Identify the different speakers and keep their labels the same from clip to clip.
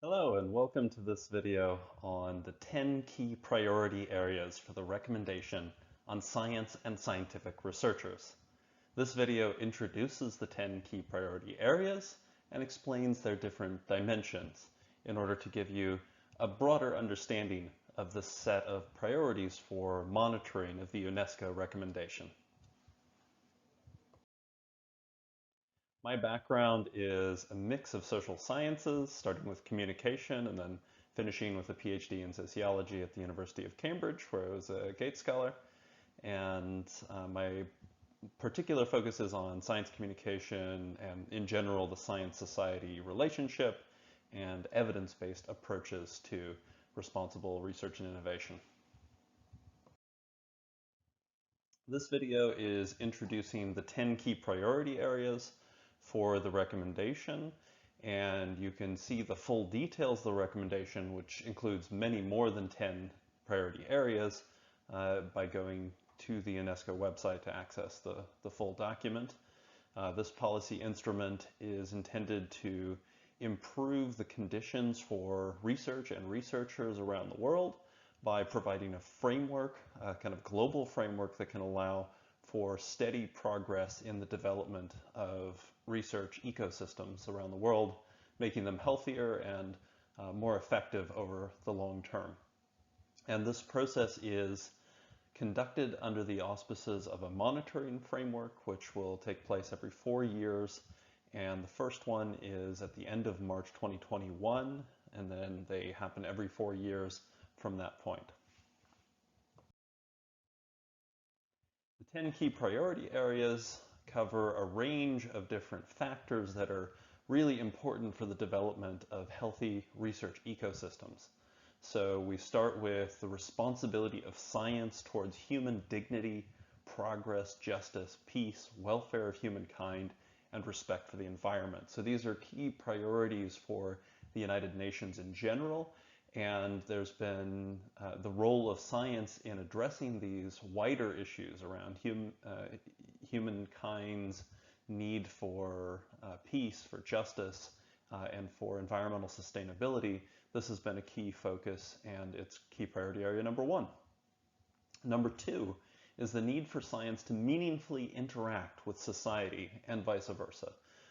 Speaker 1: Hello and welcome to this video on the 10 key priority areas for the recommendation on science and scientific researchers. This video introduces the 10 key priority areas and explains their different dimensions in order to give you a broader understanding of the set of priorities for monitoring of the UNESCO recommendation. My background is a mix of social sciences, starting with communication and then finishing with a PhD in sociology at the University of Cambridge, where I was a Gates Scholar. And my particular focus is on science communication and, in general, the science-society relationship and evidence-based approaches to responsible research and innovation. This video is introducing the 10 key priority areas for the recommendation, and you can see the full details of the recommendation, which includes many more than 10 priority areas, by going to the UNESCO website to access the full document. This policy instrument is intended to improve the conditions for research and researchers around the world by providing a framework, a kind of global framework that can allow for steady progress in the development of research ecosystems around the world, making them healthier and more effective over the long term. And this process is conducted under the auspices of a monitoring framework, which will take place every 4 years. And the first one is at the end of March 2021, and then they happen every 4 years from that point. The 10 key priority areas cover a range of different factors that are really important for the development of healthy research ecosystems. So we start with the responsibility of science towards human dignity, progress, justice, peace, welfare of humankind, and respect for the environment. So these are key priorities for the United Nations in general, and there's been the role of science in addressing these wider issues around humankind's need for peace, for justice, and for environmental sustainability. This has been a key focus, and it's key priority area number 1. Number 2 is the need for science to meaningfully interact with society and vice versa.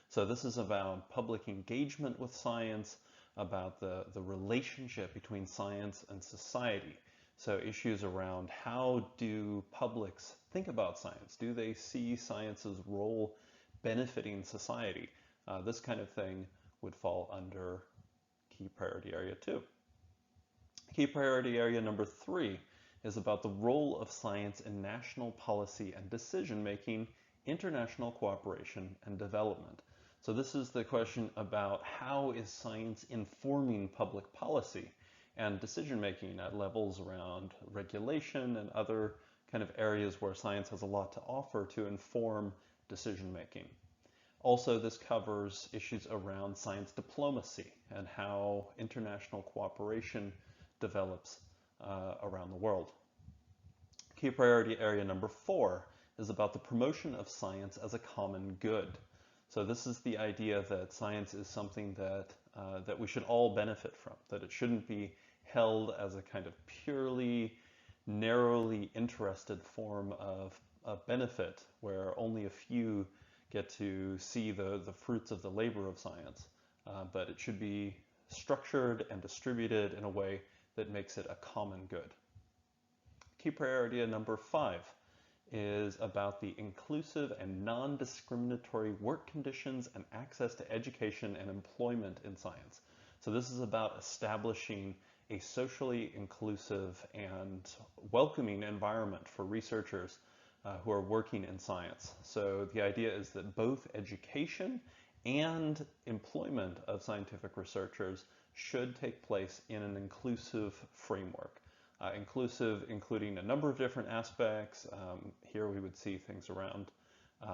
Speaker 1: So this is about public engagement with science, about the relationship between science and society. So issues around how do publics think about science? Do they see science's role benefiting society? This kind of thing would fall under key priority area 2. Key priority area number 3 is about the role of science in national policy and decision-making, international cooperation, and development. So this is the question about how is science informing public policy and decision-making at levels around regulation and other kind of areas where science has a lot to offer to inform decision-making. Also, this covers issues around science diplomacy and how international cooperation develops around the world. Key priority area number 4 is about the promotion of science as a common good. So this is the idea that science is something that we should all benefit from, that it shouldn't be held as a kind of purely, narrowly interested form of benefit where only a few get to see the fruits of the labor of science, but it should be structured and distributed in a way that makes it a common good. Key priority number 5 is about the inclusive and non-discriminatory work conditions and access to education and employment in science. So this is about establishing a socially inclusive and welcoming environment for researchers who are working in science. So the idea is that both education and employment of scientific researchers should take place in an inclusive framework. Inclusive including a number of different aspects. Here we would see things around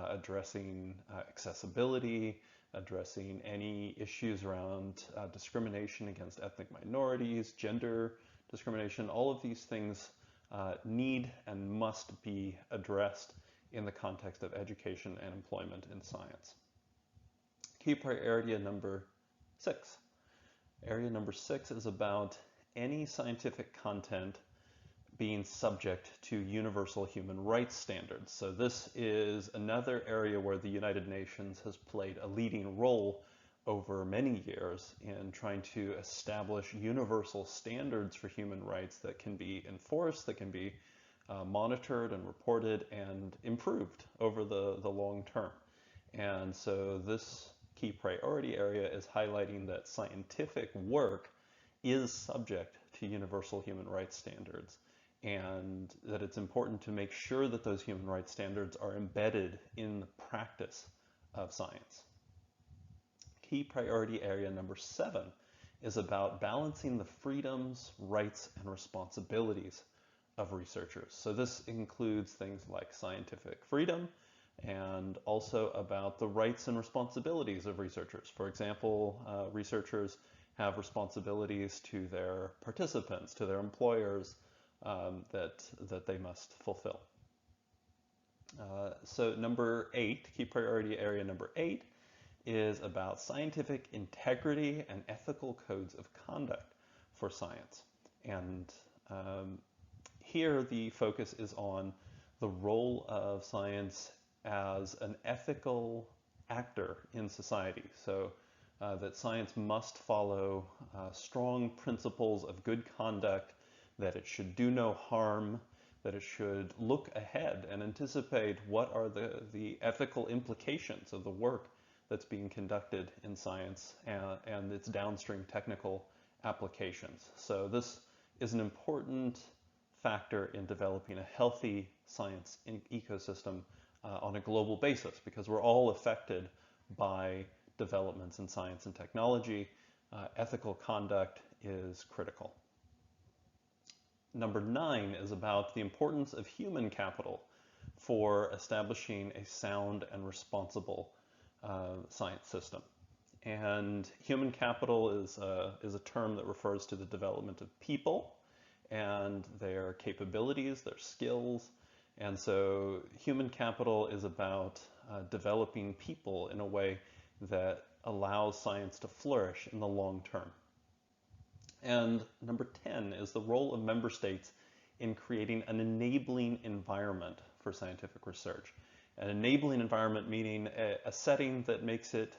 Speaker 1: addressing accessibility, addressing any issues around discrimination against ethnic minorities, gender discrimination. All of these things need and must be addressed in the context of education and employment in science. Key priority number 6 Area number 6 is about any scientific content being subject to universal human rights standards. So this is another area where the United Nations has played a leading role over many years in trying to establish universal standards for human rights that can be enforced, that can be monitored and reported and improved over the long term. And so this key priority area is highlighting that scientific work is subject to universal human rights standards, and that it's important to make sure that those human rights standards are embedded in the practice of science. Key priority area number 7 is about balancing the freedoms, rights, and responsibilities of researchers. So this includes things like scientific freedom and also about the rights and responsibilities of researchers. For example, researchers have responsibilities to their participants, to their employers, that they must fulfill. So number 8, key priority area number 8, is about scientific integrity and ethical codes of conduct for science. And here the focus is on the role of science as an ethical actor in society. So that science must follow strong principles of good conduct, that it should do no harm, that it should look ahead and anticipate what are the ethical implications of the work that's being conducted in science and its downstream technical applications. So this is an important factor in developing a healthy science ecosystem on a global basis, because we're all affected by developments in science and technology. Ethical conduct is critical. Number 9 is about the importance of human capital for establishing a sound and responsible science system. And human capital is a term that refers to the development of people and their capabilities, their skills. And so human capital is about developing people in a way that allows science to flourish in the long term. And number 10 is the role of member states in creating an enabling environment for scientific research. An enabling environment meaning a setting that makes it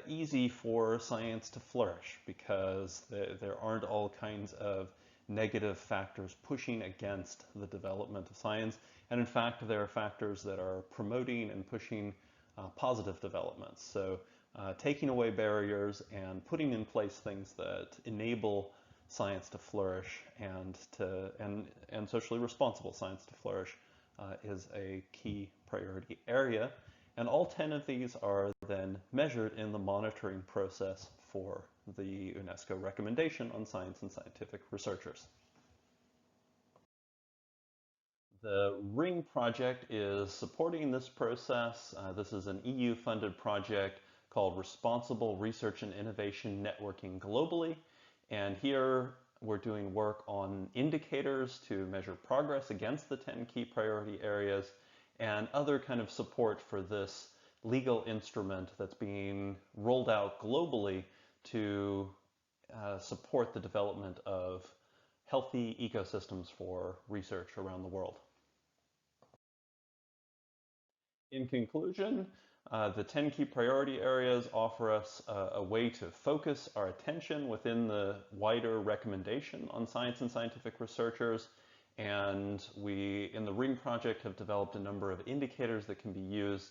Speaker 1: easy for science to flourish, because there aren't all kinds of negative factors pushing against the development of science. And in fact, there are factors that are promoting and pushing positive developments. So taking away barriers and putting in place things that enable science to flourish and socially responsible science to flourish is a key priority area. And all 10 of these are then measured in the monitoring process for the UNESCO recommendation on science and scientific researchers. The RRING project is supporting this process. This is an EU-funded project called Responsible Research and Innovation Networking Globally. And here we're doing work on indicators to measure progress against the 10 key priority areas and other kind of support for this legal instrument that's being rolled out globally to support the development of healthy ecosystems for research around the world. In conclusion, the 10 key priority areas offer us a way to focus our attention within the wider recommendation on science and scientific researchers. And we, in the RRING project, have developed a number of indicators that can be used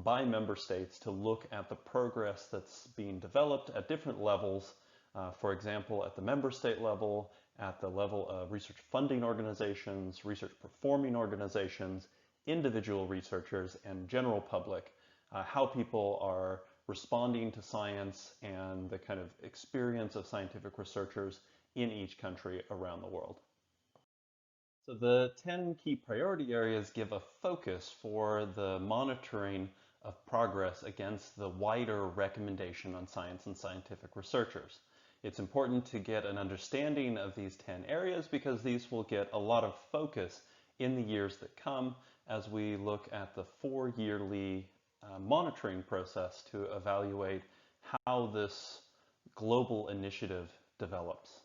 Speaker 1: by member states to look at the progress that's being developed at different levels. For example, at the member state level, at the level of research funding organizations, research performing organizations, individual researchers, and general public, how people are responding to science and the kind of experience of scientific researchers in each country around the world. So the 10 key priority areas give a focus for the monitoring of progress against the wider recommendation on science and scientific researchers. It's important to get an understanding of these 10 areas because these will get a lot of focus in the years that come as we look at the 4-yearly monitoring process to evaluate how this global initiative develops.